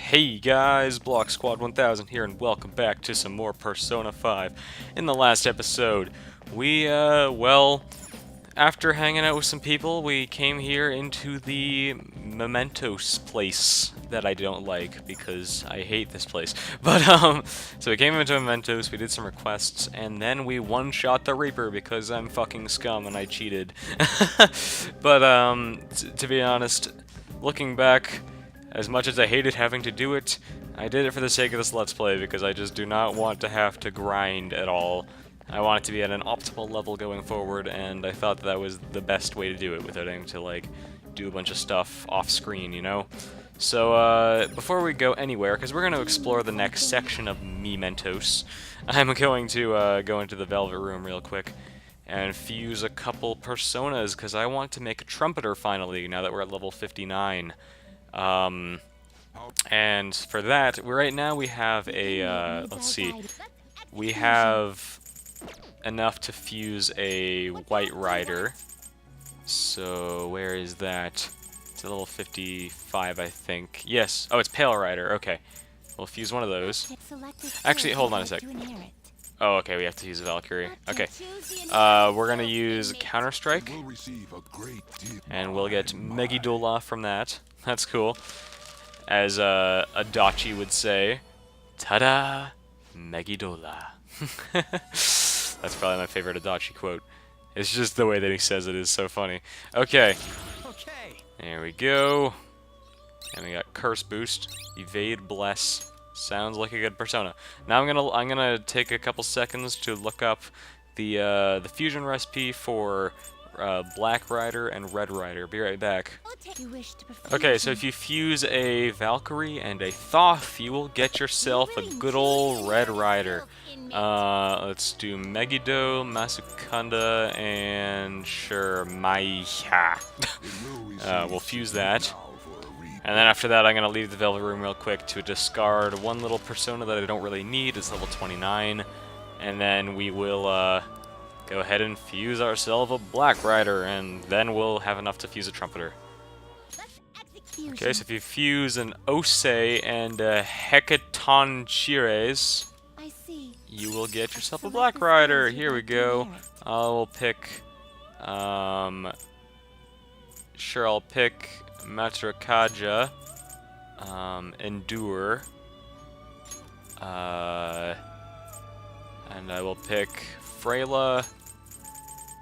Hey guys, Block Squad 1000 here, and welcome back to some more Persona 5. In the last episode, well, after hanging out with some people, we came here into the Mementos place that I don't like, because I hate this place. So we came into Mementos, we did some requests, and then we one-shot the Reaper, because I'm fucking scum and I cheated. To be honest, looking back, as much as I hated having to do it, I did it for the sake of this Let's Play because I just do not want to have to grind at all. I want it to be at an optimal level going forward, and I thought that was the best way to do it without having to, like, do a bunch of stuff off-screen, you know? So, before we go anywhere, because we're going to explore the next section of Mementos, I'm going to go into the Velvet Room real quick and fuse a couple personas, because I want to make a trumpeter finally, now that we're at level 59. And for that, right now we have a, let's see, we have enough to fuse a White Rider. So, where is that? It's a level 55, I think. Yes. Oh, it's Pale Rider. Okay. We'll fuse one of those. Actually, hold on a sec. Oh, okay, we have to use a Valkyrie. Okay. We're gonna use Counter-Strike. And we'll get Megidula from that. That's cool. As a Adachi would say, "Ta-da, Megidula." That's probably my favorite Adachi quote. It's just the way that he says it is so funny. Okay, there we go. And we got Curse Boost, Evade, Bless. Sounds like a good persona. Now I'm gonna take a couple seconds to look up the fusion recipe for Black Rider and Red Rider. Be right back. Okay, so if you fuse a Valkyrie and a Thoth, you will get yourself a good old Red Rider. Let's do Megiddo, Masukanda, and sure, Maiha. We'll fuse that. And then after that, I'm going to leave the Velvet Room real quick to discard one little persona that I don't really need. It's level 29. And then we will go ahead and fuse ourselves a Black Rider, and then we'll have enough to fuse a Trumpeter. Okay, so if you fuse an Osei and a Hecatonchires, you will get yourself a Black Rider. Here we go. I'll pick, sure, I'll pick Matrakaja, Endure, and I will pick Freyla,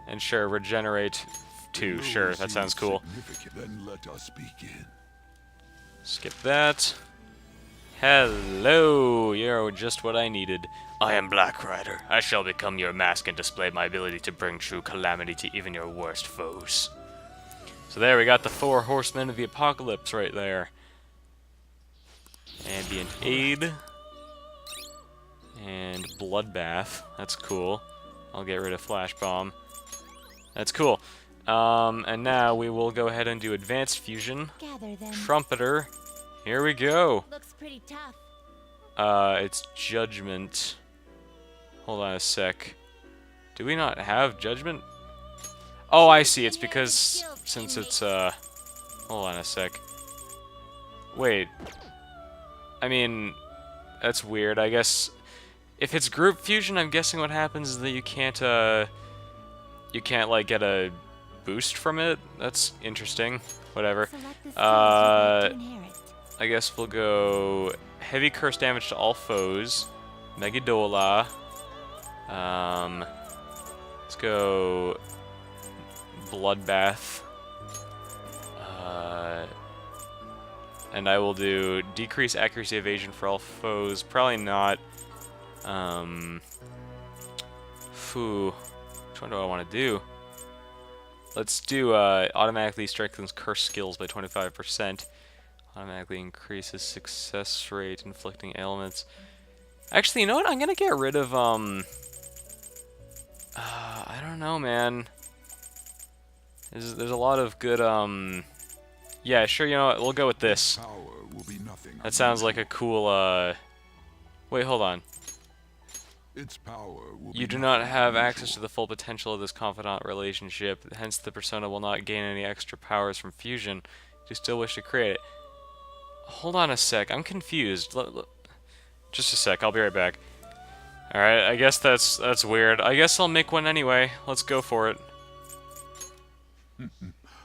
and sure, Regenerate 2. Sure, that sounds cool. Then let us begin. Skip that. Hello, you're just what I needed. I am Black Rider. I shall become your mask and display my ability to bring true calamity to even your worst foes. So there, we got the 4 horsemen of the apocalypse right there. Ambient Aid. And Bloodbath. That's cool. I'll get rid of Flash Bomb. That's cool. And now we will go ahead and do Advanced Fusion. Trumpeter. Here we go. Looks pretty tough. It's Judgment. Hold on a sec. Do we not have Judgment? Oh, I see. It's because since it's, hold on a sec. Wait. I mean, that's weird. I guess if it's group fusion, I'm guessing what happens is that you can't, like, get a boost from it. That's interesting. Whatever. I guess we'll go heavy curse damage to all foes. Megidola. Let's go Bloodbath. And I will do decrease accuracy evasion for all foes. Probably not. Which one do I want to do? Let's do automatically strengthens curse skills by 25%. Automatically increases success rate, inflicting ailments. Actually, you know what? I'm gonna get rid of, I don't know, man. There's a lot of good, yeah, sure, you know what? We'll go with this. That sounds like a cool, wait, hold on. You do not have access to the full potential of this confidant relationship, hence the persona will not gain any extra powers from fusion. You still wish to create it. Hold on a sec. I'm confused. Just a sec. I'll be right back. Alright, I guess that's weird. I guess I'll make one anyway. Let's go for it.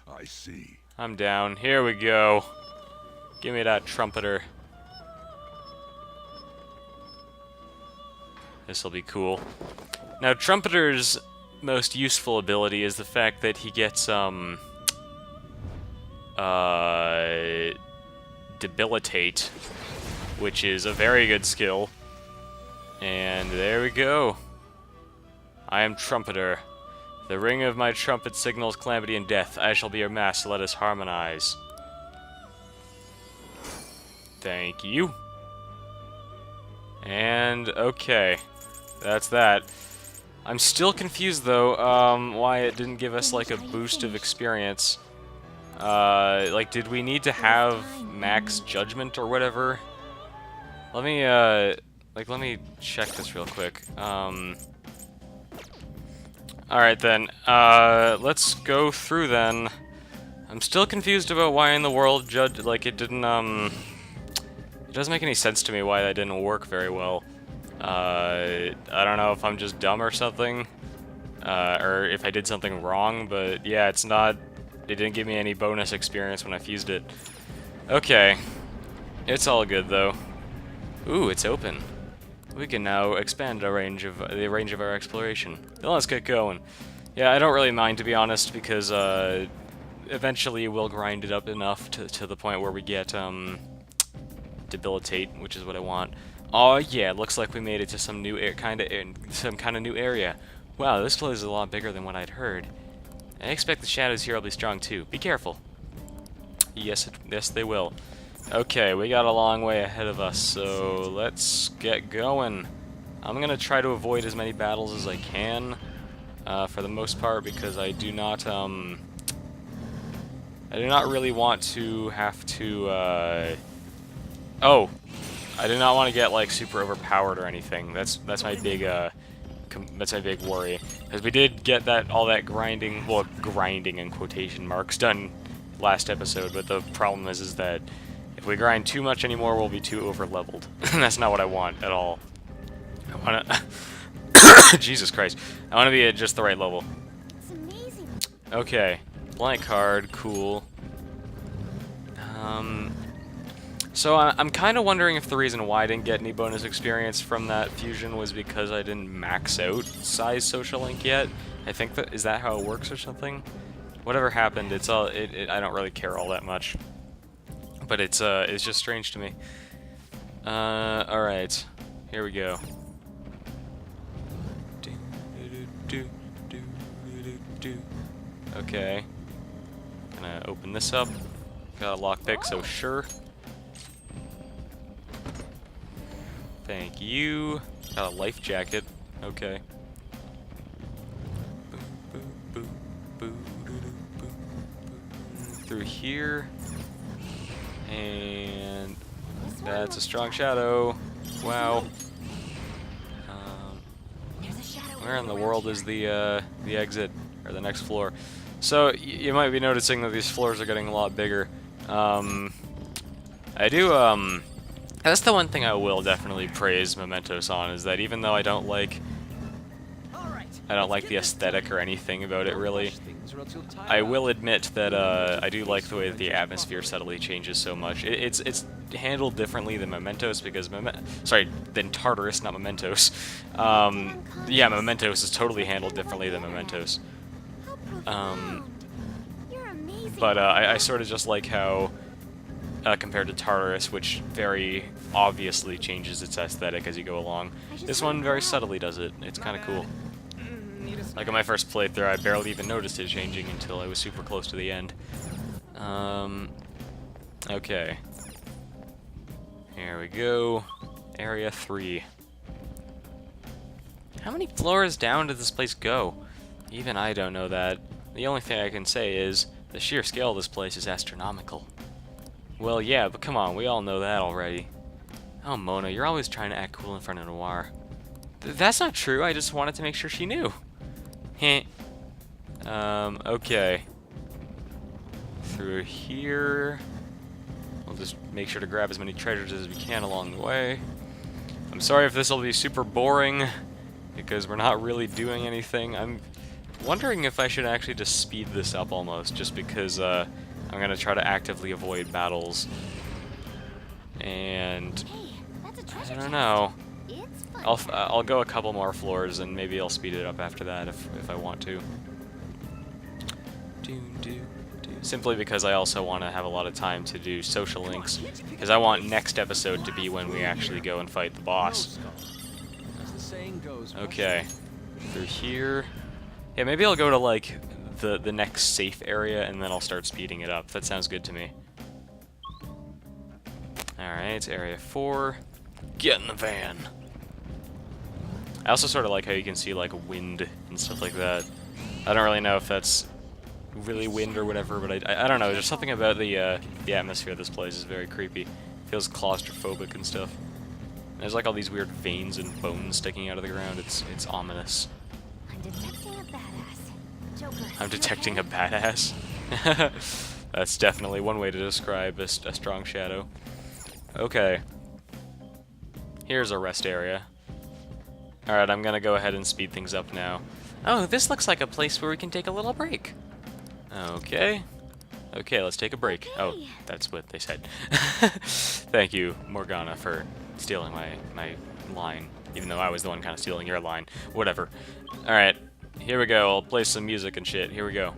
I see. I'm down. Here we go. Give me that trumpeter. This'll be cool. Now, Trumpeter's most useful ability is the fact that he gets, Debilitate, which is a very good skill. And there we go. I am Trumpeter. The ring of my trumpet signals calamity and death. I shall be your master. Let us harmonize. Thank you. And, okay. That's that. I'm still confused, though, why it didn't give us, like, a boost of experience. Like, did we need to have max judgment or whatever? Let me, let me check this real quick. Alright then, let's go through then. I'm still confused about why in the world it didn't, it doesn't make any sense to me why that didn't work very well. I don't know if I'm just dumb or something, or if I did something wrong, but yeah, it didn't give me any bonus experience when I fused it. Okay. It's all good, though. Ooh, it's open. We can now expand the range of our exploration. Then let's get going. Yeah, I don't really mind, to be honest, because, eventually we'll grind it up enough to the point where we get, Debilitate, which is what I want. Oh yeah, looks like we made it to some new kind of new area. Wow, this place is a lot bigger than what I'd heard. I expect the shadows here will be strong too. Be careful. Yes, yes they will. Okay, we got a long way ahead of us, so let's get going. I'm gonna try to avoid as many battles as I can, for the most part, because I do not really want to have to, oh, I do not want to get like super overpowered or anything. That's my big worry, because we did get all that grinding, well, grinding in quotation marks, done last episode. But the problem is that if we grind too much anymore, we'll be too over leveled, and that's not what I want at all. I want to, Jesus Christ, I want to be at just the right level. It's amazing. Okay, blank card, cool. So I'm kind of wondering if the reason why I didn't get any bonus experience from that fusion was because I didn't max out size social link yet. I think is that how it works or something? Whatever happened, I don't really care all that much. But it's just strange to me. Alright. Here we go. Okay. Gonna open this up. Got a lockpick, so sure. Thank you. Got a life jacket. Okay. Through here. And that's a strong shadow. Wow. Where in the world is the exit, or the next floor? So you might be noticing that these floors are getting a lot bigger. I do, that's the one thing I will definitely praise Mementos on, is that even though I don't like the aesthetic or anything about it really, I will admit that I do like the way that the atmosphere subtly changes so much. It's handled differently than Mementos, because than Tartarus, not Mementos. Yeah, Mementos is totally handled differently than Mementos. But I sort of just like how, compared to Tartarus, which very obviously changes its aesthetic as you go along, this one very subtly does it. It's kind of cool. Like on my first playthrough, I barely even noticed it changing until I was super close to the end. Okay. Here we go. Area 3. How many floors down did this place go? Even I don't know that. The only thing I can say is, the sheer scale of this place is astronomical. Well, yeah, but come on, we all know that already. Oh, Mona, you're always trying to act cool in front of Noir. That's not true, I just wanted to make sure she knew. Heh. Okay. Through here. We'll just make sure to grab as many treasures as we can along the way. I'm sorry if this will be super boring, because we're not really doing anything. I'm wondering if I should actually just speed this up almost, just because I'm going to try to actively avoid battles. And I don't know. I'll go a couple more floors, and maybe I'll speed it up after that if I want to. Simply because I also want to have a lot of time to do social links, because I want next episode to be when we actually go and fight the boss. Okay, through here. Yeah, maybe I'll go to like the next safe area, and then I'll start speeding it up. That sounds good to me. Alright, area 4. Get in the van. I also sort of like how you can see like wind and stuff like that. I don't really know if that's really wind or whatever, but I don't know. There's something about the atmosphere of this place is very creepy. Feels claustrophobic and stuff. There's like all these weird veins and bones sticking out of the ground. It's ominous. I'm detecting a badass. Joker, I'm detecting a badass. That's definitely one way to describe a strong shadow. Okay. Here's a rest area. Alright, I'm gonna go ahead and speed things up now. Oh, this looks like a place where we can take a little break. Okay. Okay, let's take a break. Oh, that's what they said. Thank you, Morgana, for stealing my line. Even though I was the one kind of stealing your line. Whatever. Alright, here we go. I'll play some music and shit. Here we go.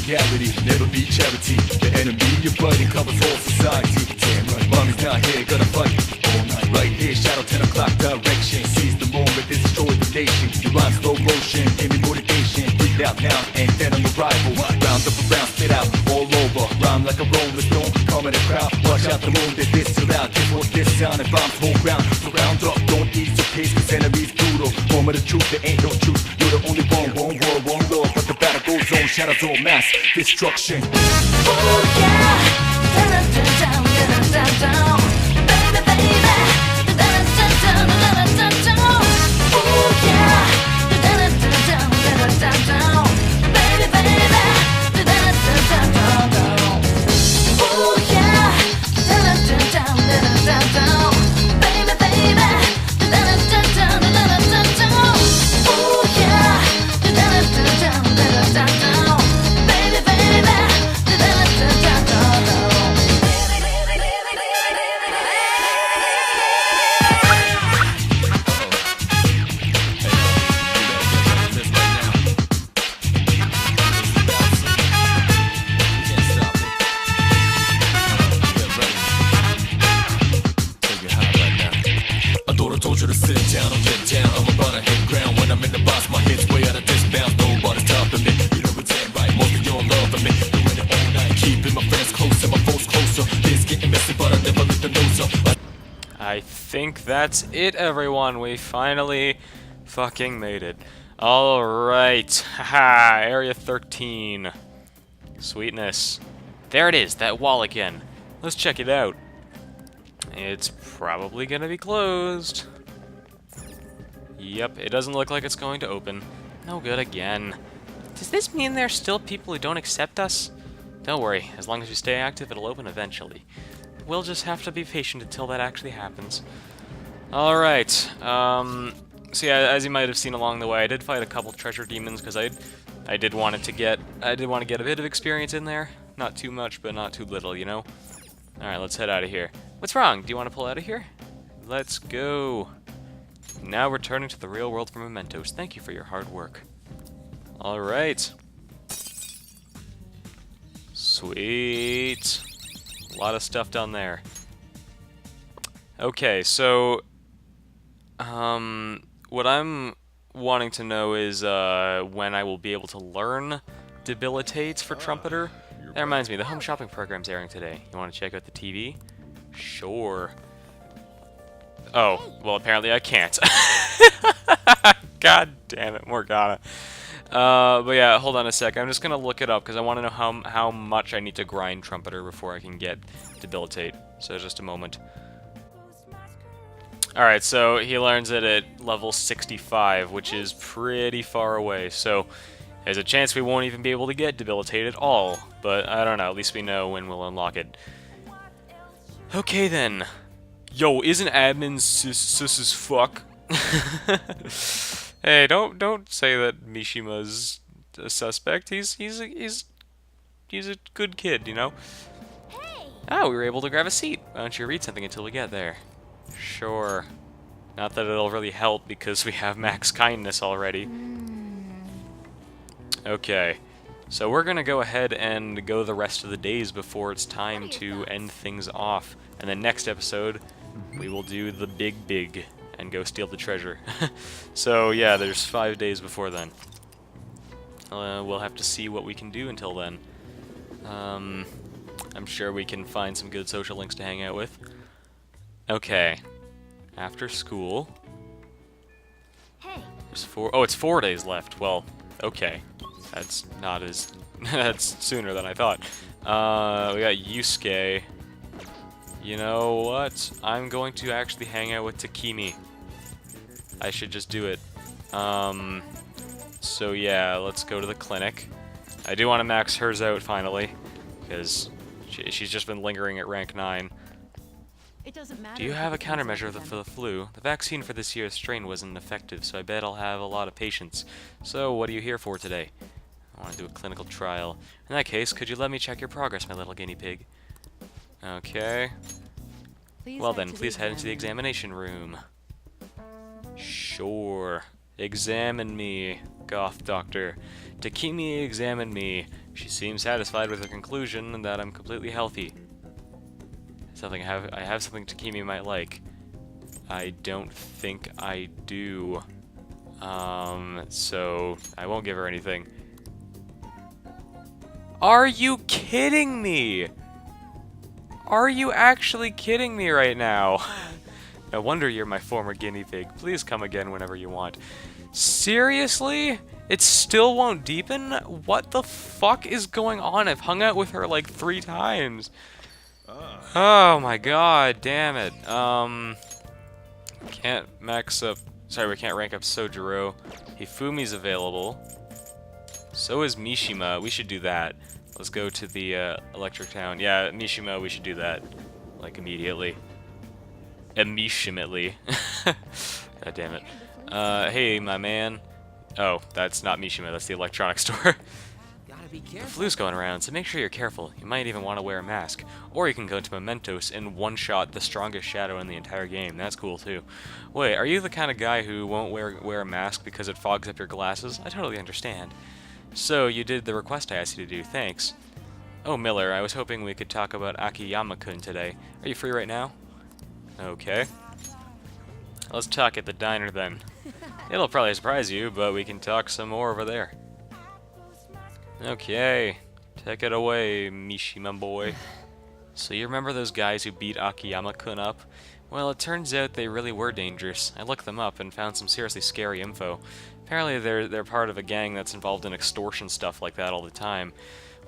Reality, never be charity. The enemy you're fighting covers all society. Damn right, mommy's not here, gonna fight all night. Right here, shadow 10 o'clock direction. Seize the moment, destroy the nation. You rhyme slow motion, give me motivation. Breathe out now, and then I'm your rival. Round up around, spit out all over. Rhyme like a rolling stone, come in the crowd. Watch out the moon, they diss you out. This what this sound, and bombs whole ground. So round up, don't ease your pace, cause enemies brutal. Moment of truth, there ain't no truth. You're the only one world, one law. But the battle goes on, shadows all mass destruction. oh yeah, down, down, down, down, down, baby, baby, down, down, down, down, down, oh yeah, down, down, down, down, down, baby, baby, down, down, down, down, oh yeah, down, down, down, down, down, baby, baby, down, down, down, down, down, oh yeah, down, down, down, down, down, baby, baby. I think that's it, everyone. We finally fucking made it. Alright. Haha, Area 13. Sweetness. There it is, that wall again. Let's check it out. It's probably gonna be closed. Yep, it doesn't look like it's going to open. No good again. Does this mean there's still people who don't accept us? Don't worry, as long as we stay active, it'll open eventually. We'll just have to be patient until that actually happens. Alright, so yeah, as you might have seen along the way, I did fight a couple treasure demons, because I did want to get a bit of experience in there. Not too much, but not too little, you know? Alright, let's head out of here. What's wrong? Do you want to pull out of here? Let's go. Now returning to the real world for mementos. Thank you for your hard work. Alright. Sweet. A lot of stuff down there. Okay, so what I'm wanting to know is when I will be able to learn Debilitates for Trumpeter. That reminds me, the home shopping program's airing today. You want to check out the TV? Sure. Oh, well, apparently I can't. God damn it, Morgana. But yeah, hold on a sec. I'm just gonna look it up because I want to know how much I need to grind Trumpeter before I can get Debilitate. So just a moment. Alright, so he learns it at level 65, which is pretty far away. So there's a chance we won't even be able to get Debilitate at all. But I don't know, at least we know when we'll unlock it. Okay then. Yo, isn't admin sus as fuck? Hey, don't say that Mishima's a suspect. He's a good kid, you know. Ah, we were able to grab a seat. Why don't you read something until we get there? Sure. Not that it'll really help because we have max kindness already. Okay. So we're gonna go ahead and go the rest of the days before it's time to end things off. And then next episode, we will do the big and go steal the treasure. So yeah, there's 5 days before then. We'll have to see what we can do until then. I'm sure we can find some good social links to hang out with. Okay. After school. There's it's 4 days left. Well, okay. That's not as... that's sooner than I thought. We got Yusuke. You know what? I'm going to actually hang out with Takemi. I should just do it. So yeah, let's go to the clinic. I do want to max hers out finally, because she's just been lingering at rank 9. Do you have a countermeasure for the flu? The vaccine for this year's strain wasn't effective, so I bet I'll have a lot of patients. So what are you here for today? I want to do a clinical trial. In that case, could you let me check your progress, my little guinea pig? Okay. Well then, please head into the examination room. Sure. Examine me, goth doctor. Takemi examined me. She seems satisfied with her conclusion that I'm completely healthy. I have something Takemi might like. I don't think I do. So I won't give her anything. Are you kidding me? Are you actually kidding me right now? No wonder you're my former guinea pig. Please come again whenever you want. Seriously? It still won't deepen? What the fuck is going on? I've hung out with her like 3 times. Oh my god, damn it. Can't max up... Sorry, we can't rank up Sojiro. Hifumi's available. So is Mishima. We should do that. Let's go to the Electric Town. Yeah, Mishima, we should do that. Like, immediately. Immediately. God damn it. Hey, my man. Oh, that's not Mishima, that's the electronics store. The flu's going around, so make sure you're careful. You might even want to wear a mask. Or you can go to Mementos and one-shot the strongest shadow in the entire game. That's cool, too. Wait, are you the kind of guy who won't wear a mask because it fogs up your glasses? I totally understand. So, you did the request I asked you to do, thanks. Oh, Miller, I was hoping we could talk about Akiyama-kun today. Are you free right now? Okay. Let's talk at the diner then. It'll probably surprise you, but we can talk some more over there. Okay. Take it away, Mishima boy. So you remember those guys who beat Akiyama-kun up? Well, it turns out they really were dangerous. I looked them up and found some seriously scary info. Apparently they're part of a gang that's involved in extortion stuff like that all the time.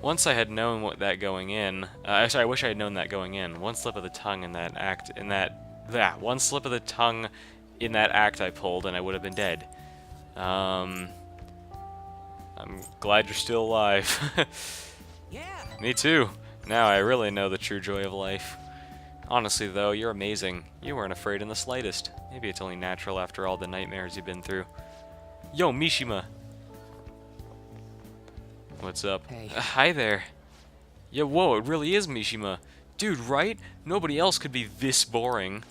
Once I had known that going in, I wish I had known that going in. One slip of the tongue in that act, one slip of the tongue in that act I pulled, and I would have been dead. I'm glad you're still alive. Yeah. Me too. Now I really know the true joy of life. Honestly, though, you're amazing. You weren't afraid in the slightest. Maybe it's only natural after all the nightmares you've been through. Yo, Mishima! What's up? Hey. Hi there. Yeah, whoa, it really is Mishima. Dude, right? Nobody else could be this boring.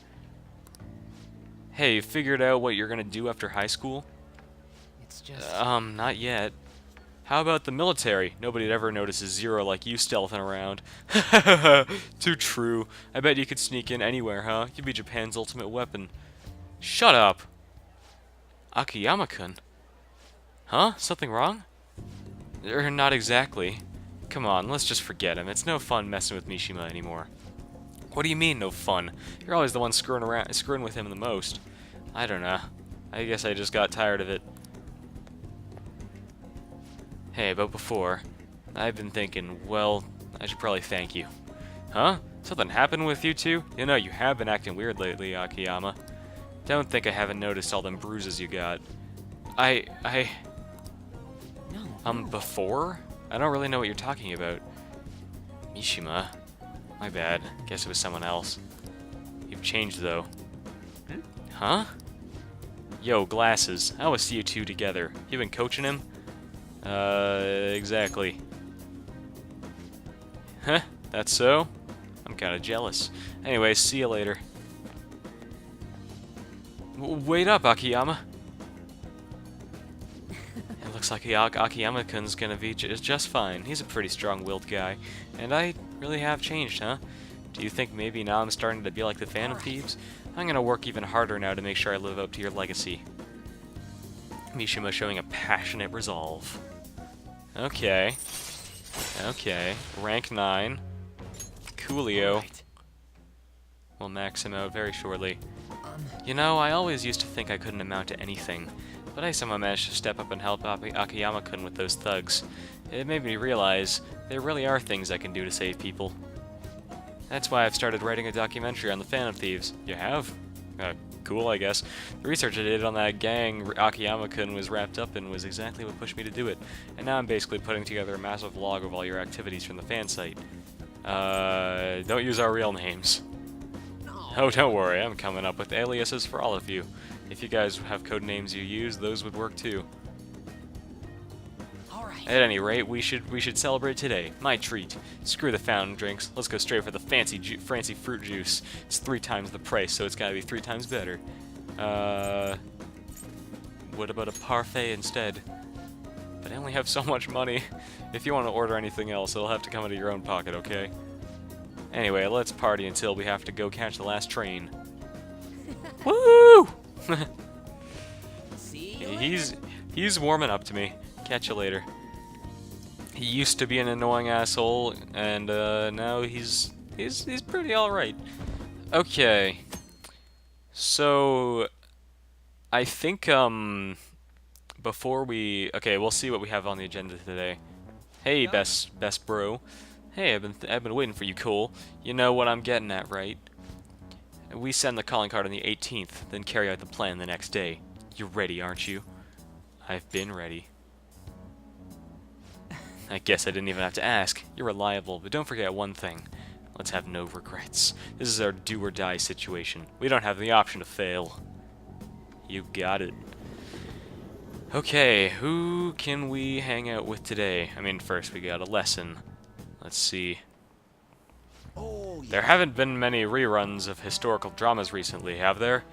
Hey, you figured out what you're gonna do after high school? It's just... Not yet. How about the military? Nobody'd ever notice a Zero like you stealthing around. Too true. I bet you could sneak in anywhere, huh? You'd be Japan's ultimate weapon. Shut up! Akiyama-kun? Huh? Something wrong? Not exactly. Come on, let's just forget him. It's no fun messing with Mishima anymore. What do you mean, no fun? You're always the one screwing with him the most. I don't know. I guess I just got tired of it. Hey, but before, I've been thinking, well, I should probably thank you. Huh? Something happened with you two? You know, you have been acting weird lately, Akiyama. Don't think I haven't noticed all them bruises you got. No. Before? I don't really know what you're talking about. Mishima. My bad. Guess it was someone else. You've changed, though. Huh? Yo, Glasses. I always see you two together. You been coaching him? Exactly. Huh? That's so? I'm kinda jealous. Anyway, see you later. Wait up, Akiyama. It looks like Akiyama-kun's gonna be just fine. He's a pretty strong-willed guy. And I really have changed, huh? Do you think maybe now I'm starting to be like the Phantom Thieves? I'm gonna work even harder now to make sure I live up to your legacy. Mishima showing a passionate resolve. Okay. Okay. Rank 9. Coolio. Right. We'll max him out very shortly. You know, I always used to think I couldn't amount to anything, but I somehow managed to step up and help Akiyama-kun with those thugs. It made me realize there really are things I can do to save people. That's why I've started writing a documentary on the Phantom Thieves. You have? Cool, I guess. The research I did on that gang Akiyama-kun was wrapped up in was exactly what pushed me to do it, and now I'm basically putting together a massive log of all your activities from the fan site. Don't use our real names. Oh, don't worry, I'm coming up with aliases for all of you. If you guys have code names you use, those would work too. Alright. At any rate, we should celebrate today. My treat. Screw the fountain drinks. Let's go straight for the fancy fruit juice. It's 3 times the price, so it's gotta be 3 times better. What about a parfait instead? But I only have so much money. If you want to order anything else, it'll have to come out of your own pocket, okay? Anyway, let's party until we have to go catch the last train. Woo! See you He's warming up to me. Catch you later. He used to be an annoying asshole, and now he's pretty all right. Okay. So I think before we we'll see what we have on the agenda today. Hey, best bro. Hey, I've been waiting for you, Cole. You know what I'm getting at, right? We send the calling card on the 18th, then carry out the plan the next day. You're ready, aren't you? I've been ready. I guess I didn't even have to ask. You're reliable, but don't forget one thing. Let's have no regrets. This is our do-or-die situation. We don't have the option to fail. You got it. Okay, who can we hang out with today? I mean, first we got a lesson. Let's see. There haven't been many reruns of historical dramas recently, have there?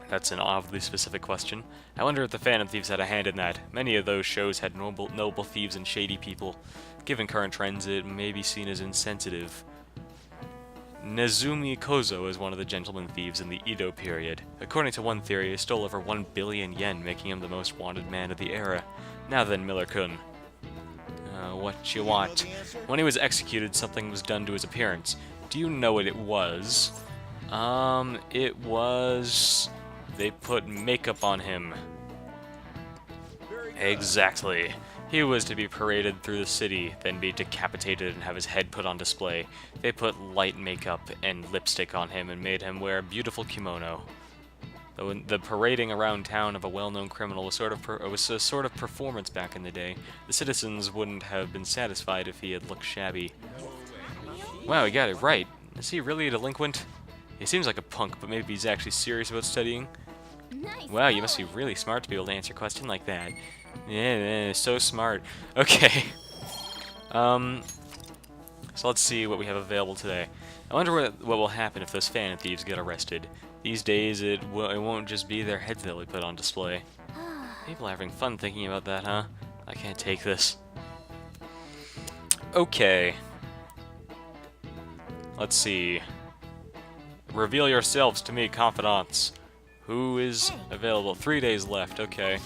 That's an oddly specific question. I wonder if the Phantom Thieves had a hand in that. Many of those shows had noble thieves and shady people. Given current trends, it may be seen as insensitive. Nezumi Kozo is one of the gentleman thieves in the Edo period. According to one theory, he stole over 1 billion yen, making him the most wanted man of the era. Now then, Miller-kun. What you want? When he was executed, something was done to his appearance. Do you know what it was? It was... They put makeup on him. Exactly. He was to be paraded through the city, then be decapitated and have his head put on display. They put light makeup and lipstick on him and made him wear a beautiful kimono. The parading around town of a well-known criminal was a sort of performance back in the day. The citizens wouldn't have been satisfied if he had looked shabby. Wow, he got it right. Is he really a delinquent? He seems like a punk, but maybe he's actually serious about studying. Wow, you must be really smart to be able to answer a question like that. Yeah, so smart. Okay. So let's see what we have available today. I wonder what will happen if those Phantom Thieves get arrested. These days, it won't just be their heads that we put on display. People are having fun thinking about that, huh? I can't take this. Okay. Let's see. Reveal yourselves to me, confidants. Who is available? 3 days left, okay.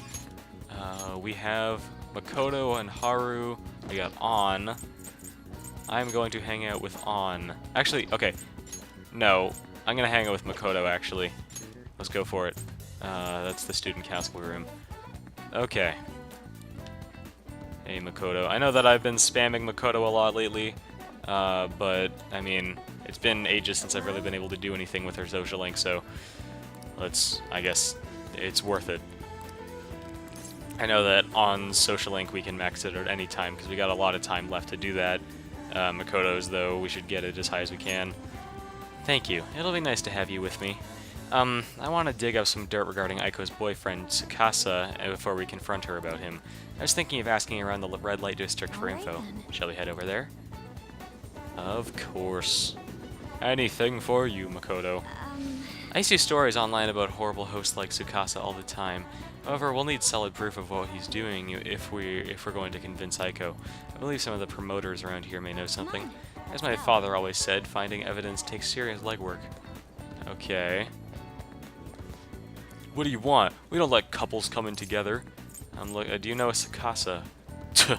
We have Makoto and Haru. We got On. I'm going to hang out with On. Actually, okay. No, I'm gonna hang out with Makoto, actually. Let's go for it. That's the student council room. Okay. Hey, Makoto. I know that I've been spamming Makoto a lot lately, but, I mean, it's been ages since I've really been able to do anything with her social link, so I guess, it's worth it. I know that on social link we can max it at any time, because we got a lot of time left to do that. Makoto's, though, we should get it as high as we can. Thank you. It'll be nice to have you with me. I want to dig up some dirt regarding Aiko's boyfriend, Tsukasa, before we confront her about him. I was thinking of asking around the red light district for info. Shall we head over there? Of course. Anything for you, Makoto. I see stories online about horrible hosts like Tsukasa all the time. However, we'll need solid proof of what he's doing if we're going to convince Aiko. I believe some of the promoters around here may know something. As my father always said, finding evidence takes serious legwork. Okay. What do you want? We don't let couples come in together. Do you know a Tsukasa? Tuh.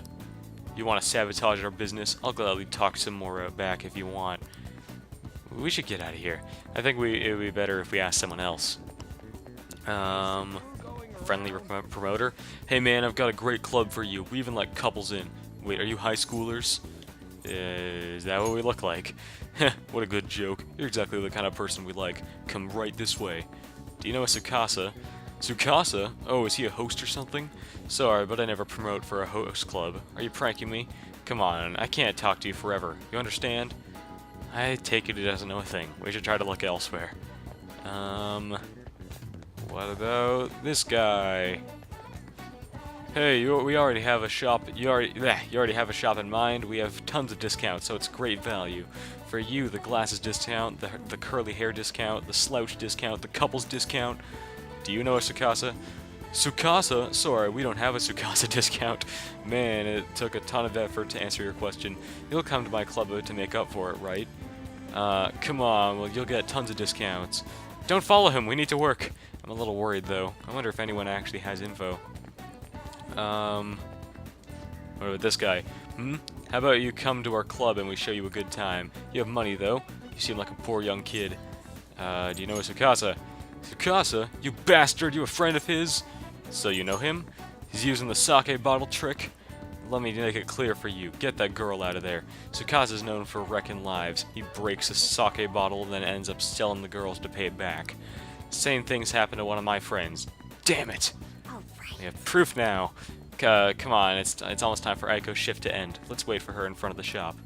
You want to sabotage our business? I'll gladly talk some more back if you want. We should get out of here. I think it would be better if we ask someone else. Friendly promoter? Hey man, I've got a great club for you. We even let couples in. Wait, are you high schoolers? Is that what we look like? What a good joke. You're exactly the kind of person we like. Come right this way. Do you know a Tsukasa? Tsukasa? Oh, is he a host or something? Sorry, but I never promote for a host club. Are you pranking me? Come on, I can't talk to you forever. You understand? I take it he doesn't know a thing. We should try to look elsewhere. What about this guy? Hey, we already have a shop. You already have a shop in mind. We have tons of discounts, so it's great value. For you, the glasses discount, the curly hair discount, the slouch discount, the couples discount. Do you know a Tsukasa? Tsukasa? Sorry, we don't have a Tsukasa discount. Man, it took a ton of effort to answer your question. You'll come to my club to make up for it, right? Come on, well, you'll get tons of discounts. Don't follow him, we need to work. I'm a little worried, though. I wonder if anyone actually has info. What about this guy? How about you come to our club and we show you a good time? You have money, though. You seem like a poor young kid. Do you know a Tsukasa? Tsukasa? You bastard, you a friend of his? So you know him? He's using the sake bottle trick? Let me make it clear for you. Get that girl out of there. Tsukasa's known for wrecking lives. He breaks a sake bottle and then ends up selling the girls to pay it back. Same things happen to one of my friends. Damn it! We have proof now. Come on, it's almost time for Aiko's shift to end. Let's wait for her in front of the shop.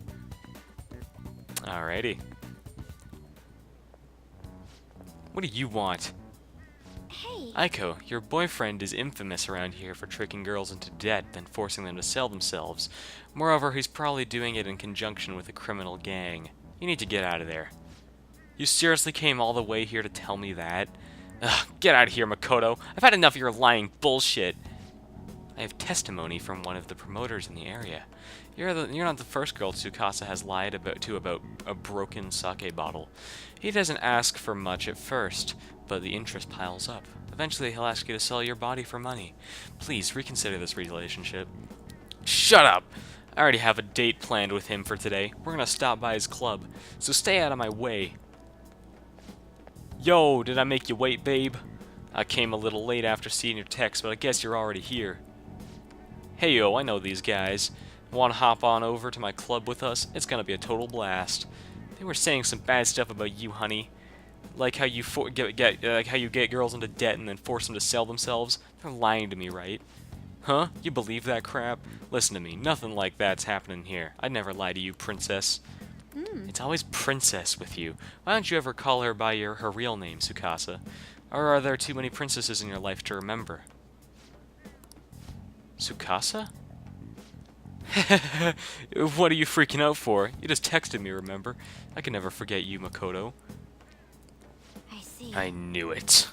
Alrighty. What do you want? Hey. Aiko, your boyfriend is infamous around here for tricking girls into debt, then forcing them to sell themselves. Moreover, he's probably doing it in conjunction with a criminal gang. You need to get out of there. You seriously came all the way here to tell me that? Ugh, get out of here, Makoto. I've had enough of your lying bullshit. I have testimony from one of the promoters in the area. You're not the first girl Tsukasa has lied about a broken sake bottle. He doesn't ask for much at first, but the interest piles up. Eventually, he'll ask you to sell your body for money. Please, reconsider this relationship. Shut up! I already have a date planned with him for today. We're gonna stop by his club, so stay out of my way. Yo, did I make you wait, babe? I came a little late after seeing your text, but I guess you're already here. Hey yo, I know these guys. Want to hop on over to my club with us? It's gonna be a total blast. They were saying some bad stuff about you, honey. Like how you get girls into debt and then force them to sell themselves. They're lying to me, right? Huh? You believe that crap? Listen to me, nothing like that's happening here. I'd never lie to you, princess. It's always princess with you. Why don't you ever call her by her real name, Tsukasa? Or are there too many princesses in your life to remember? Tsukasa? What are you freaking out for? You just texted me, remember? I can never forget you, Makoto. I see. I knew it.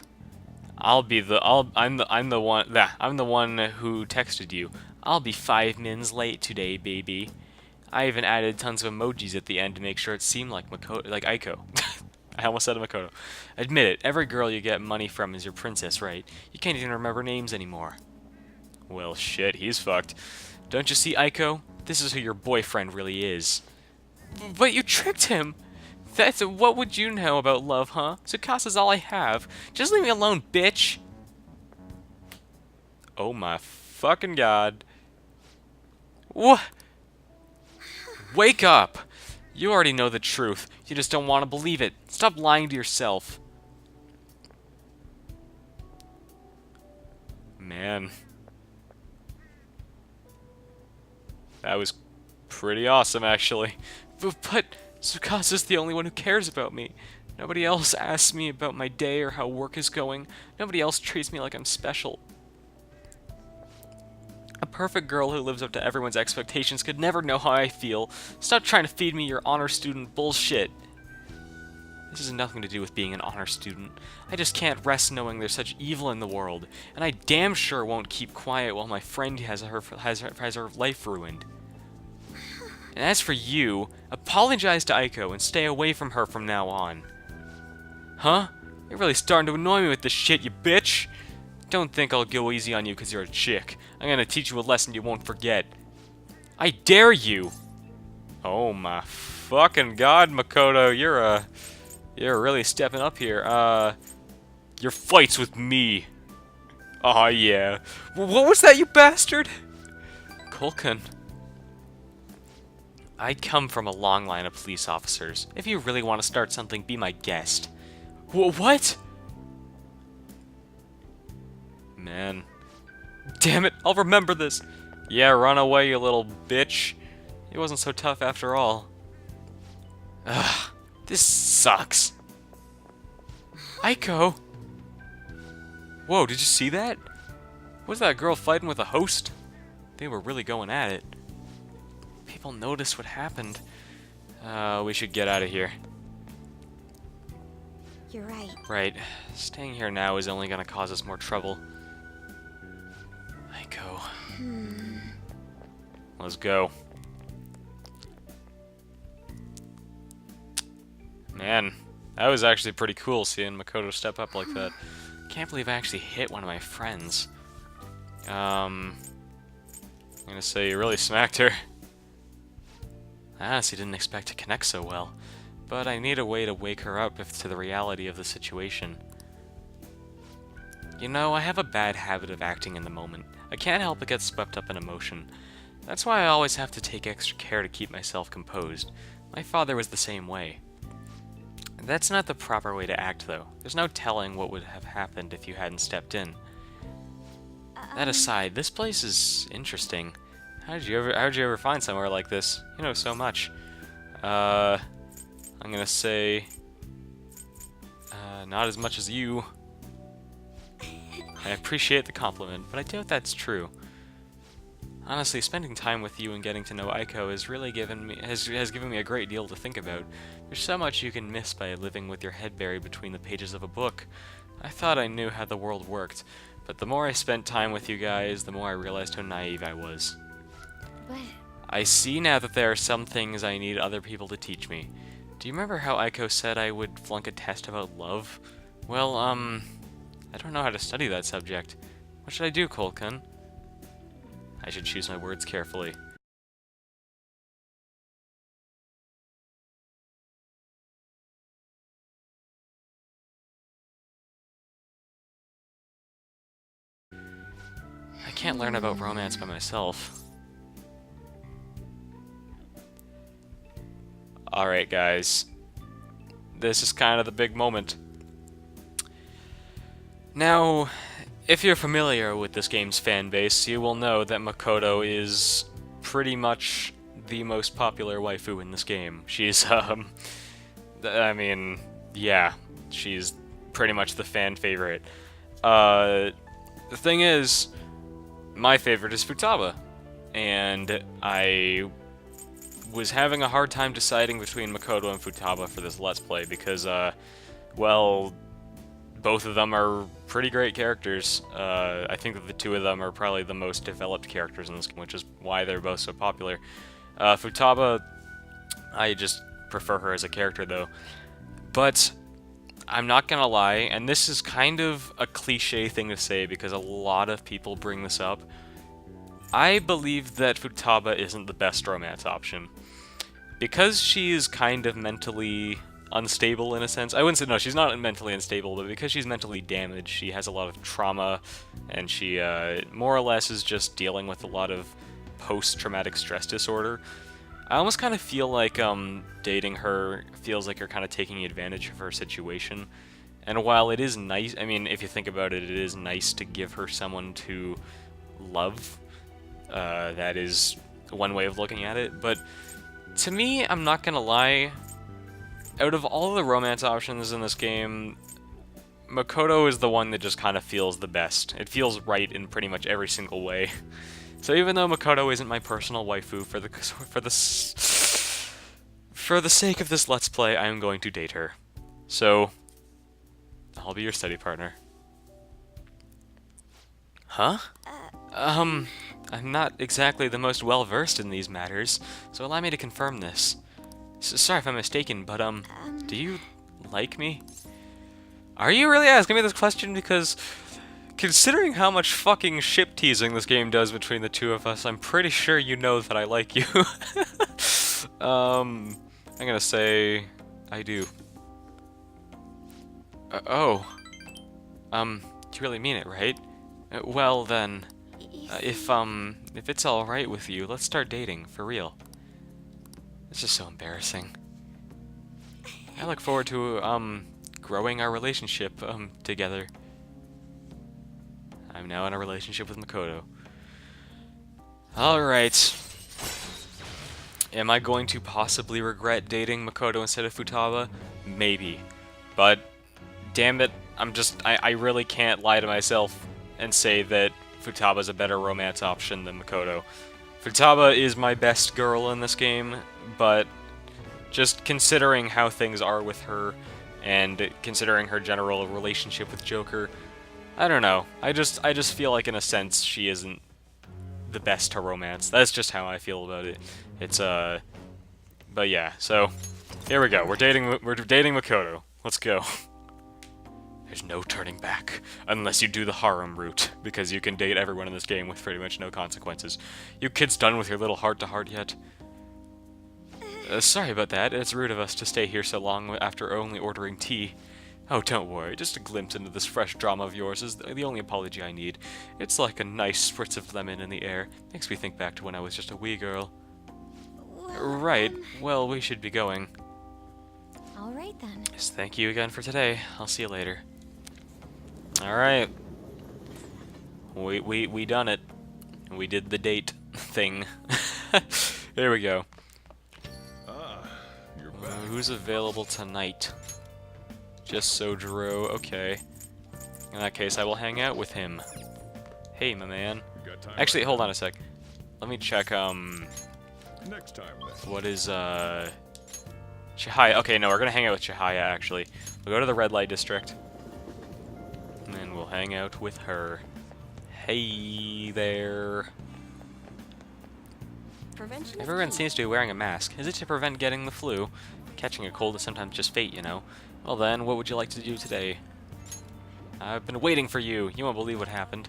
I'm the one who texted you. I'll be 5 minutes late today, baby. I even added tons of emojis at the end to make sure it seemed like Aiko. I almost said Makoto. Admit it, every girl you get money from is your princess, right? You can't even remember names anymore. Well, shit, he's fucked. Don't you see, Aiko? This is who your boyfriend really is. But you tricked him! What would you know about love, huh? Tsukasa's all I have. Just leave me alone, bitch! Oh my fucking god. What? Wake up! You already know the truth. You just don't want to believe it. Stop lying to yourself. Man. That was pretty awesome, actually. But Tsukasa's the only one who cares about me. Nobody else asks me about my day or how work is going. Nobody else treats me like I'm special. A perfect girl who lives up to everyone's expectations could never know how I feel. Stop trying to feed me your honor student bullshit. This has nothing to do with being an honor student. I just can't rest knowing there's such evil in the world, and I damn sure won't keep quiet while my friend has her life ruined. And as for you, apologize to Aiko and stay away from her from now on. Huh? You're really starting to annoy me with this shit, you bitch! Don't think I'll go easy on you because you're a chick. I'm gonna teach you a lesson you won't forget. I dare you! Oh my fucking god, Makoto, you're really stepping up here. Your fights with me. Aw, yeah. What was that, you bastard? Kulkan. I come from a long line of police officers. If you really want to start something, be my guest. What? Man. Damn it, I'll remember this. Yeah, run away, you little bitch. It wasn't so tough after all. Ugh, this sucks. Aiko! Whoa, did you see that? Was that girl fighting with a host? They were really going at it. People noticed what happened. We should get out of here. You're right. Right. Staying here now is only gonna cause us more trouble. Aiko. Let's go. Man, that was actually pretty cool seeing Makoto step up like that. Can't believe I actually hit one of my friends. I'm gonna say you really smacked her. I honestly didn't expect to connect so well, but I need a way to wake her up to the reality of the situation. You know, I have a bad habit of acting in the moment. I can't help but get swept up in emotion. That's why I always have to take extra care to keep myself composed. My father was the same way. That's not the proper way to act, though. There's no telling what would have happened if you hadn't stepped in. That aside, this place is interesting. How'd you ever find somewhere like this? You know so much. I'm gonna say... not as much as you. I appreciate the compliment, but I doubt that's true. Honestly, spending time with you and getting to know Aiko has really given me a great deal to think about. There's so much you can miss by living with your head buried between the pages of a book. I thought I knew how the world worked, but the more I spent time with you guys, the more I realized how naive I was. But I see now that there are some things I need other people to teach me. Do you remember how Aiko said I would flunk a test about love? Well, I don't know how to study that subject. What should I do, Kulkan? I should choose my words carefully. I can't learn about romance by myself. Alright, guys. This is kind of the big moment. Now, if you're familiar with this game's fan base, you will know that Makoto is pretty much the most popular waifu in this game. She's, I mean, yeah, she's pretty much the fan favorite. The thing is, my favorite is Futaba, and I was having a hard time deciding between Makoto and Futaba for this Let's Play because, well, both of them are pretty great characters. I think that the two of them are probably the most developed characters in this game, which is why they're both so popular. Futaba, I just prefer her as a character, though. But I'm not gonna lie, and this is kind of a cliche thing to say because a lot of people bring this up. I believe that Futaba isn't the best romance option. Because she is kind of mentally unstable in a sense. I wouldn't say, no, she's not mentally unstable, but because she's mentally damaged, she has a lot of trauma, and she more or less is just dealing with a lot of post-traumatic stress disorder. I almost kind of feel like dating her feels like you're kind of taking advantage of her situation. And while it is nice, I mean, if you think about it, it is nice to give her someone to love. That is one way of looking at it. But to me, I'm not gonna lie, out of all the romance options in this game, Makoto is the one that just kind of feels the best. It feels right in pretty much every single way. So even though Makoto isn't my personal waifu, for the sake of this Let's Play, I am going to date her. So, I'll be your study partner. Huh? I'm not exactly the most well-versed in these matters, so allow me to confirm this. Sorry if I'm mistaken, but, do you like me? Are you really asking me this question? Because, considering how much fucking ship teasing this game does between the two of us, I'm pretty sure you know that I like you. I'm gonna say, I do. Oh. You really mean it, right? Well then, if it's alright with you, let's start dating, for real. It's just so embarrassing. I look forward to, growing our relationship, together. I'm now in a relationship with Makoto. Alright. Am I going to possibly regret dating Makoto instead of Futaba? Maybe. But, damn it, I really can't lie to myself and say that Futaba's a better romance option than Makoto. Futaba is my best girl in this game, but just considering how things are with her, and considering her general relationship with Joker, I don't know. I just feel like in a sense she isn't the best to romance. That's just how I feel about it. It's but yeah, so here we go. We're dating Makoto. Let's go. There's no turning back unless you do the harem route, because you can date everyone in this game with pretty much no consequences. You kids done with your little heart-to-heart yet? Sorry about that. It's rude of us to stay here so long after only ordering tea. Oh, don't worry. Just a glimpse into this fresh drama of yours is the only apology I need. It's like a nice spritz of lemon in the air. Makes me think back to when I was just a wee girl. Right. Well, we should be going. All right then. Yes, thank you again for today. I'll see you later. Alright. We done it. We did the date thing. There we go. Who's available tonight? Just Sojiro, okay. In that case, I will hang out with him. Hey, my man. Actually, hold on a sec. Let me check, Next time, what is, Chihaya. Okay, no, we're gonna hang out with Chihaya, actually. We'll go to the red light district. And then we'll hang out with her. Hey there. Prevention. Everyone seems to be wearing a mask. Is it to prevent getting the flu? Catching a cold is sometimes just fate, you know. Well then, what would you like to do today? I've been waiting for you. You won't believe what happened.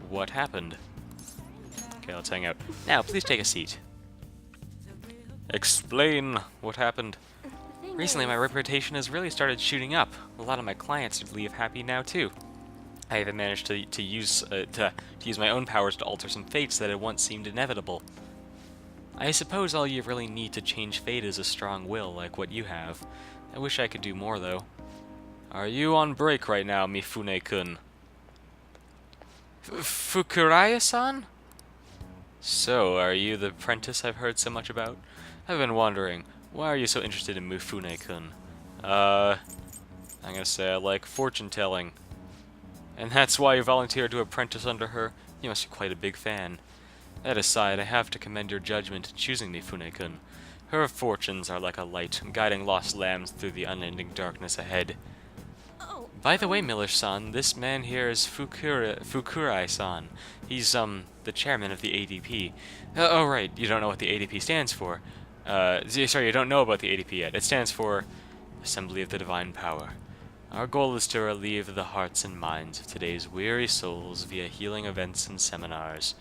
What happened? Okay, let's hang out. Now, please take a seat. Explain what happened. Recently, my reputation has really started shooting up. A lot of my clients leave happy now too. I even managed to use my own powers to alter some fates that had once seemed inevitable. I suppose all you really need to change fate is a strong will like what you have. I wish I could do more, though. Are you on break right now, Mifune-kun? Fukuraya-san? So, are you the apprentice I've heard so much about? I've been wondering, why are you so interested in Mifune-kun? I'm gonna say I like fortune-telling. And that's why you volunteered to apprentice under her? You must be quite a big fan. That aside, I have to commend your judgment in choosing Mifune-kun. Her fortunes are like a light, guiding lost lambs through the unending darkness ahead. Oh. By the way, Miller-san, this man here is Fukurai-san. He's, the chairman of the ADP. Oh, right, you don't know what the ADP stands for. Sorry, you don't know about the ADP yet. It stands for Assembly of the Divine Power. Our goal is to relieve the hearts and minds of today's weary souls via healing events and seminars.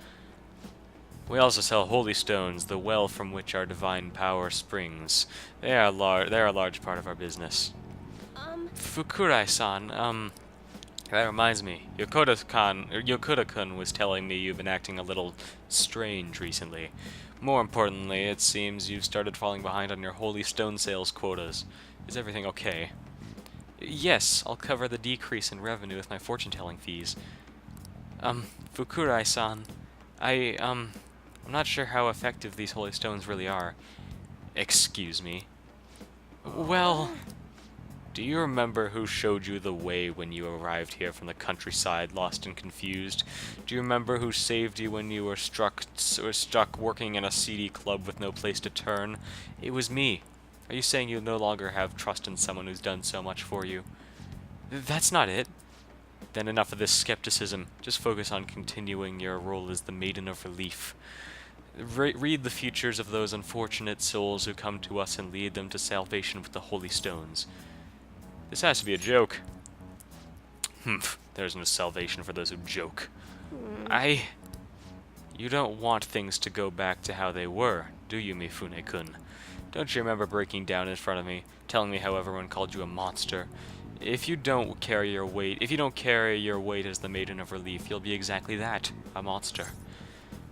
We also sell holy stones, the well from which our divine power springs. They're a large part of our business. Fukurai-san, that reminds me. Yokota-kun was telling me you've been acting a little strange recently. More importantly, it seems you've started falling behind on your holy stone sales quotas. Is everything okay? Yes, I'll cover the decrease in revenue with my fortune-telling fees. Fukurai-san, I'm not sure how effective these holy stones really are. Excuse me. Well, do you remember who showed you the way when you arrived here from the countryside, lost and confused? Do you remember who saved you when you were stuck working in a seedy club with no place to turn? It was me. Are you saying you no longer have trust in someone who's done so much for you? That's not it. Then enough of this skepticism. Just focus on continuing your role as the Maiden of Relief. Read the futures of those unfortunate souls who come to us and lead them to salvation with the holy stones. This has to be a joke. Humph, there's no salvation for those who joke. You don't want things to go back to how they were, do you, Mifune-kun? Don't you remember breaking down in front of me, telling me how everyone called you a monster? If you don't carry your weight as the Maiden of Relief, you'll be exactly that, a monster.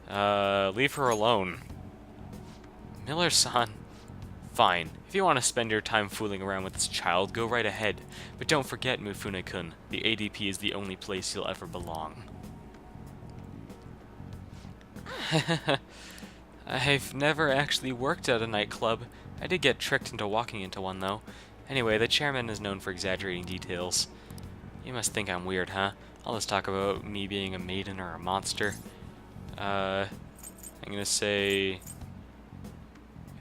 Leave her alone. Miller-san. Fine. If you want to spend your time fooling around with this child, go right ahead. But don't forget, Mifune-kun, the ADP is the only place you'll ever belong. I've never actually worked at a nightclub. I did get tricked into walking into one, though. Anyway, the chairman is known for exaggerating details. You must think I'm weird, huh? All this talk about me being a maiden or a monster. I'm gonna say...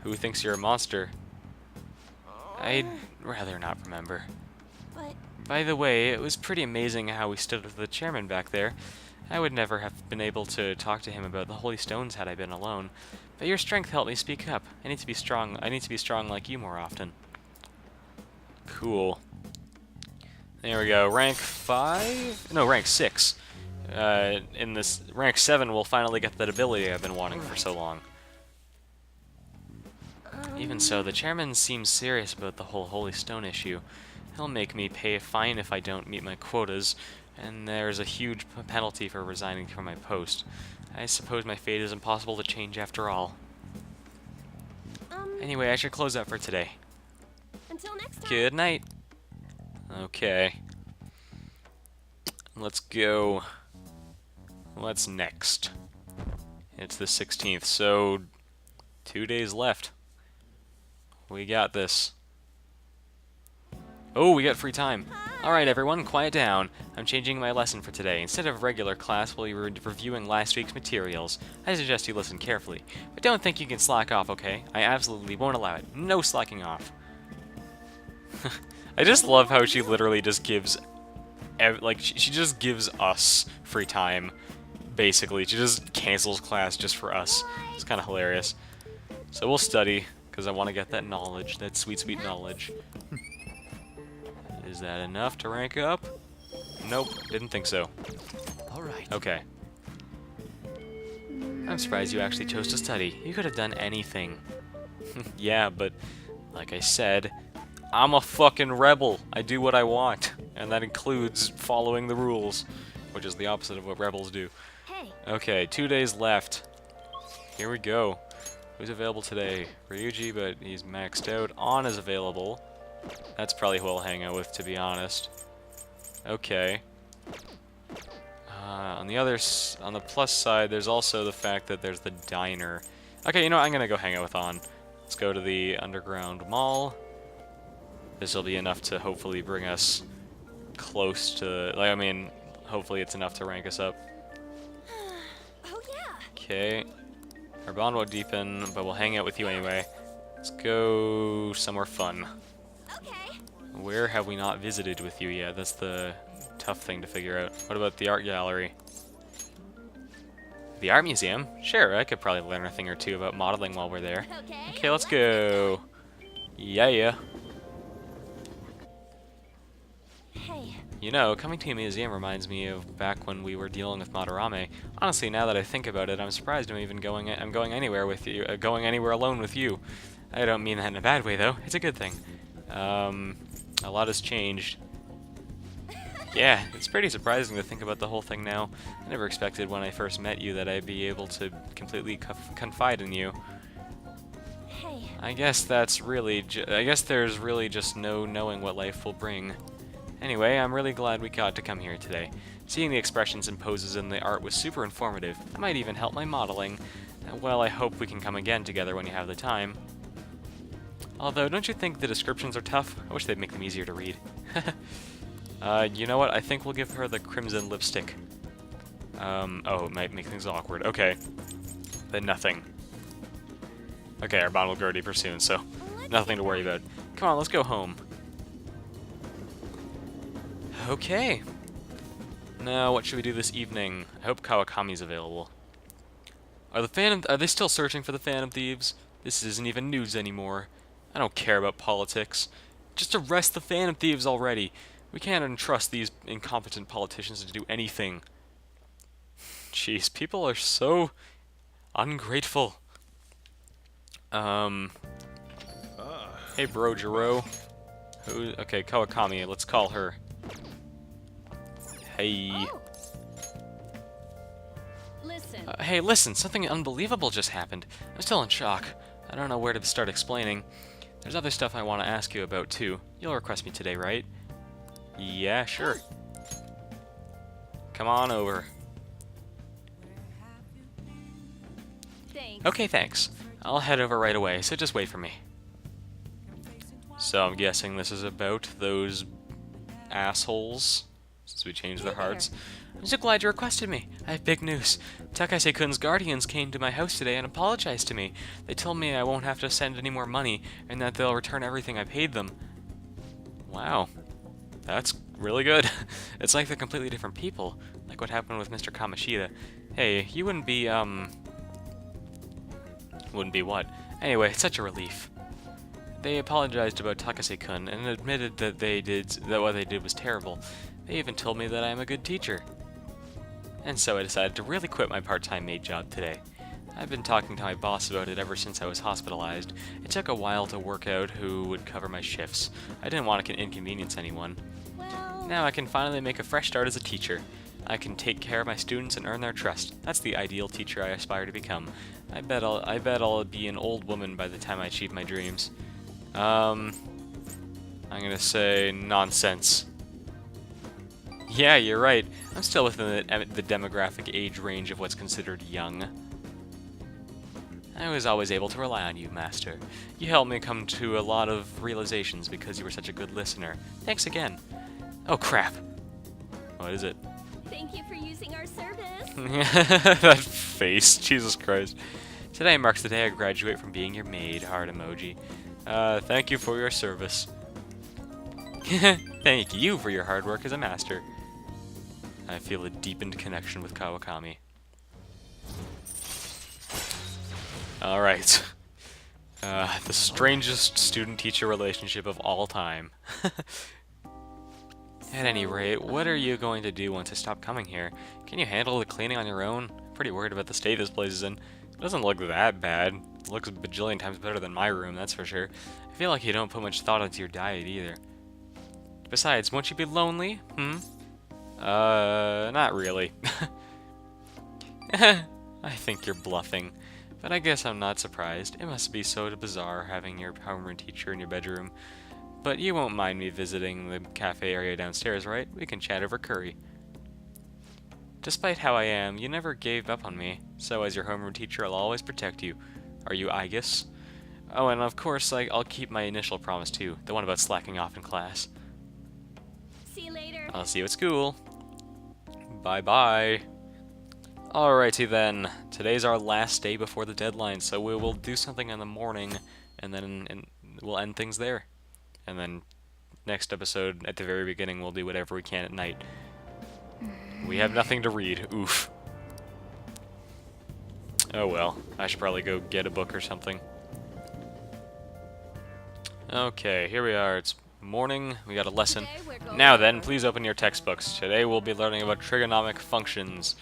Who thinks you're a monster? I'd rather not remember. But By the way, it was pretty amazing how we stood with the chairman back there. I would never have been able to talk to him about the holy stones had I been alone. But your strength helped me speak up. I need to be strong like you more often. Cool. There we go. Rank 5? No, rank 6. In this rank 7, we'll finally get that ability I've been wanting for so long. Even so, the chairman seems serious about the whole holy stone issue. He'll make me pay a fine if I don't meet my quotas, and there's a huge penalty for resigning from my post. I suppose my fate is impossible to change after all. Anyway, I should close out for today. until next time. Good night. Okay. Let's go. What's next? It's the 16th, so 2 days left. We got this. Oh, we got free time. Alright everyone, quiet down. I'm changing my lesson for today. Instead of regular class, we'll be reviewing last week's materials. I suggest you listen carefully. But don't think you can slack off, okay? I absolutely won't allow it. No slacking off. I just love how she literally just gives... she just gives us free time, basically. She just cancels class just for us. It's kind of hilarious. So we'll study, because I want to get that knowledge, that sweet, sweet knowledge. Is that enough to rank up? Nope, didn't think so. Alright. Okay. I'm surprised you actually chose to study. You could have done anything. Yeah, but like I said, I'm a fucking rebel. I do what I want, and that includes following the rules, which is the opposite of what rebels do. Hey, Okay, 2 days left. Here we go. Who's available today? Ryuji, but he's maxed out. On is available. That's probably who I'll hang out with, to be honest. Okay. On the plus side, there's also the fact that there's the diner. Okay, you know what? I'm gonna go hang out with On. Let's go to the underground mall. This will be enough to hopefully bring us close to... hopefully it's enough to rank us up. oh yeah. Okay. Our bond won't deepen, but we'll hang out with you anyway. Let's go somewhere fun. Okay. Where have we not visited with you yet? That's the tough thing to figure out. What about the art gallery? The art museum? Sure, I could probably learn a thing or two about modeling while we're there. Okay, let's go. Yeah. Hey, You know, coming to a museum reminds me of back when we were dealing with Madarame. Honestly, now that I think about it, I'm surprised I'm going anywhere with you, going anywhere alone with you. I don't mean that in a bad way, though. It's a good thing. A lot has changed. Yeah, it's pretty surprising to think about the whole thing now. I never expected when I first met you that I'd be able to completely confide in you. Hey, I guess that's really I guess there's really just no knowing what life will bring. Anyway, I'm really glad we got to come here today. Seeing the expressions and poses in the art was super informative. It might even help my modeling. Well, I hope we can come again together when you have the time. Although, don't you think the descriptions are tough? I wish they'd make them easier to read. You know what? I think we'll give her the crimson lipstick. Oh, it might make things awkward. Okay. Then nothing. Okay, our bond will grow deeper soon, so nothing to worry about. Come on, let's go home. Okay. Now, what should we do this evening? I hope Kawakami's available. Are they still searching for the Phantom Thieves? This isn't even news anymore. I don't care about politics. Just arrest the Phantom Thieves already. We can't entrust these incompetent politicians to do anything. Jeez, people are so ungrateful. Hey, bro, Jiro. Okay, Kawakami, let's call her. Hey. listen. Hey, listen, something unbelievable just happened. I'm still in shock. I don't know where to start explaining. There's other stuff I want to ask you about, too. You'll request me today, right? Yeah, sure. Come on over. Thanks. Okay, thanks. I'll head over right away, so just wait for me. So I'm guessing this is about those assholes, since we changed their hearts. I'm so glad you requested me. I have big news. Takase-kun's guardians came to my house today and apologized to me. They told me I won't have to send any more money, and that they'll return everything I paid them. Wow. That's really good. It's like they're completely different people, like what happened with Mr. Kamoshida. Hey, you wouldn't be, Wouldn't be what? Anyway, it's such a relief. They apologized about Takase-kun and admitted that what they did was terrible. They even told me that I am a good teacher. And so I decided to really quit my part-time maid job today. I've been talking to my boss about it ever since I was hospitalized. It took a while to work out who would cover my shifts. I didn't want to inconvenience anyone. Well, Now I can finally make a fresh start as a teacher. I can take care of my students and earn their trust. That's the ideal teacher I aspire to become. I bet I'll be an old woman by the time I achieve my dreams. I'm gonna say nonsense. Yeah, you're right. I'm still within the demographic age range of what's considered young. I was always able to rely on you, Master. You helped me come to a lot of realizations because you were such a good listener. Thanks again. Oh, crap. What is it? thank you for using our service. That face. Jesus Christ. Today marks the day I graduate from being your maid. Heart emoji. Thank you for your service. Thank you for your hard work as a master. I feel a deepened connection with Kawakami. Alright. The strangest student-teacher relationship of all time. At any rate, what are you going to do once I stop coming here? Can you handle the cleaning on your own? I'm pretty worried about the state this place is in. It doesn't look that bad. It looks a bajillion times better than my room, that's for sure. I feel like you don't put much thought into your diet either. Besides, won't you be lonely? Not really. I think you're bluffing. But I guess I'm not surprised. It must be so bizarre having your homeroom teacher in your bedroom. But you won't mind me visiting the cafe area downstairs, right? We can chat over curry. Despite how I am, you never gave up on me. So as your homeroom teacher, I'll always protect you. Are you Aegis? Oh, and of course, I'll keep my initial promise too. The one about slacking off in class. See you later. I'll see you at school. Bye-bye. Alrighty then. Today's our last day before the deadline, so we will do something in the morning, and then we'll end things there. And then next episode, at the very beginning, we'll do whatever we can at night. We have nothing to read. Oof. Oh well. I should probably go get a book or something. Okay, here we are. It's morning. We got a lesson. Now then, please open your textbooks. Today we'll be learning about trigonomic functions.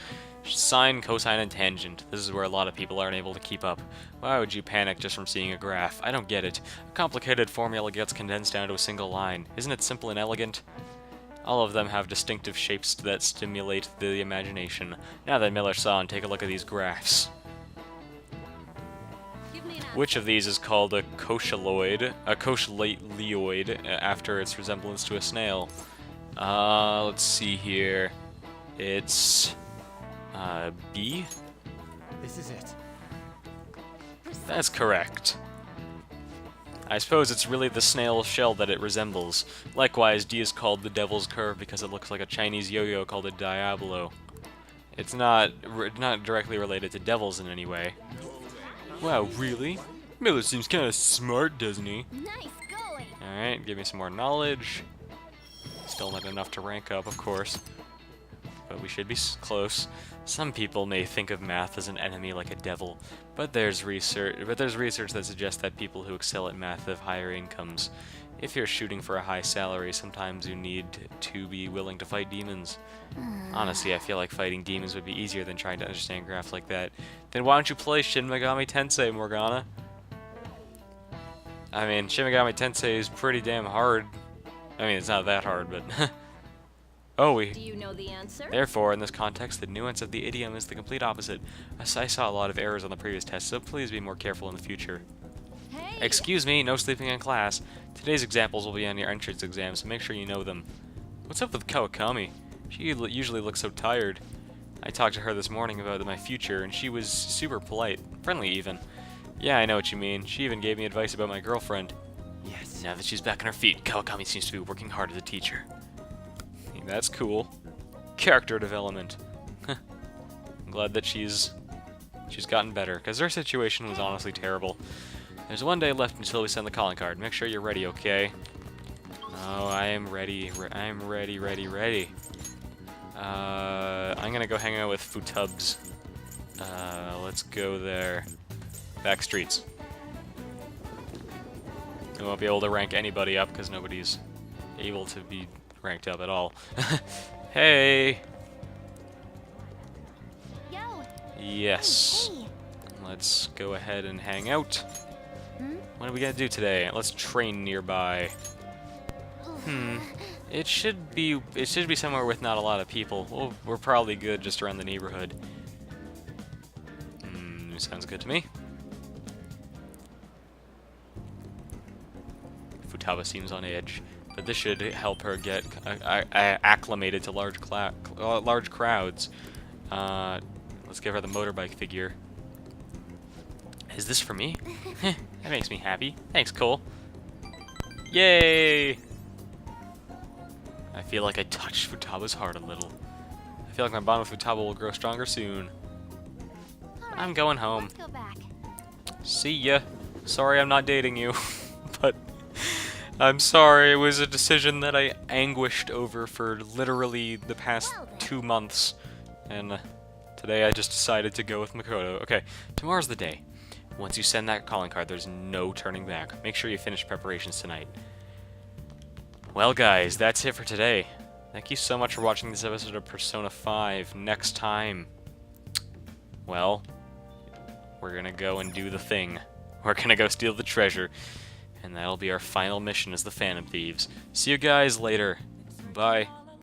Sine, cosine, and tangent. This is where a lot of people aren't able to keep up. Why would you panic just from seeing a graph? I don't get it. A complicated formula gets condensed down to a single line. Isn't it simple and elegant? All of them have distinctive shapes that stimulate the imagination. Now then, Miller-san, take a look at these graphs. Which of these is called a cotyloid, after its resemblance to a snail? Let's see here. It's B? This is it. That's correct. I suppose it's really the snail shell that it resembles. Likewise, D is called the Devil's Curve because it looks like a Chinese yo-yo called a Diablo. It's not directly related to devils in any way. Wow, really? Miller seems kind of smart, doesn't he? Nice going. Alright, give me some more knowledge. Still not enough to rank up, of course. But we should be close. Some people may think of math as an enemy like a devil, but there's research that suggests that people who excel at math have higher incomes. If you're shooting for a high salary, sometimes you need to be willing to fight demons. Honestly, I feel like fighting demons would be easier than trying to understand graphs like that. Then why don't you play Shin Megami Tensei, Morgana? I mean, Shin Megami Tensei is pretty damn hard. I mean, it's not that hard, but... Oh, Do you know the answer? Therefore, in this context, the nuance of the idiom is the complete opposite. As I saw a lot of errors on the previous test, so please be more careful in the future. Hey. Excuse me, no sleeping in class. Today's examples will be on your entrance exam, so make sure you know them. What's up with Kawakami? She usually looks so tired. I talked to her this morning about my future, and she was super polite. Friendly, even. Yeah, I know what you mean. She even gave me advice about my girlfriend. Yes. Now that she's back on her feet, Kawakami seems to be working hard as a teacher. That's cool. Character development. I'm glad that she's gotten better, because her situation was honestly terrible. There's one day left until we send the calling card. Make sure you're ready, okay? Oh, I am ready. I'm ready. I'm gonna go hang out with Futubs. Let's go there. Back streets. I won't be able to rank anybody up because nobody's able to be ranked up at all. Hey! Yo. Yes. Hey. Let's go ahead and hang out. Hmm? What are we gonna do today? Let's train nearby. It should be somewhere with not a lot of people. Well, we're probably good just around the neighborhood. Sounds good to me. Futaba seems on edge, but this should help her get acclimated to large crowds. Let's give her the motorbike figure. Is this for me? That makes me happy. Thanks, Cole. Yay! I feel like I touched Futaba's heart a little. I feel like my bond with Futaba will grow stronger soon. All I'm right, going home. Let's go back. See ya. Sorry I'm not dating you, but I'm sorry. It was a decision that I anguished over for literally the past 2 months, and today I just decided to go with Makoto. Okay, tomorrow's the day. Once you send that calling card, there's no turning back. Make sure you finish preparations tonight. Well, guys, that's it for today. Thank you so much for watching this episode of Persona 5. Next time, well, we're gonna go and do the thing. We're gonna go steal the treasure, and that'll be our final mission as the Phantom Thieves. See you guys later. Bye.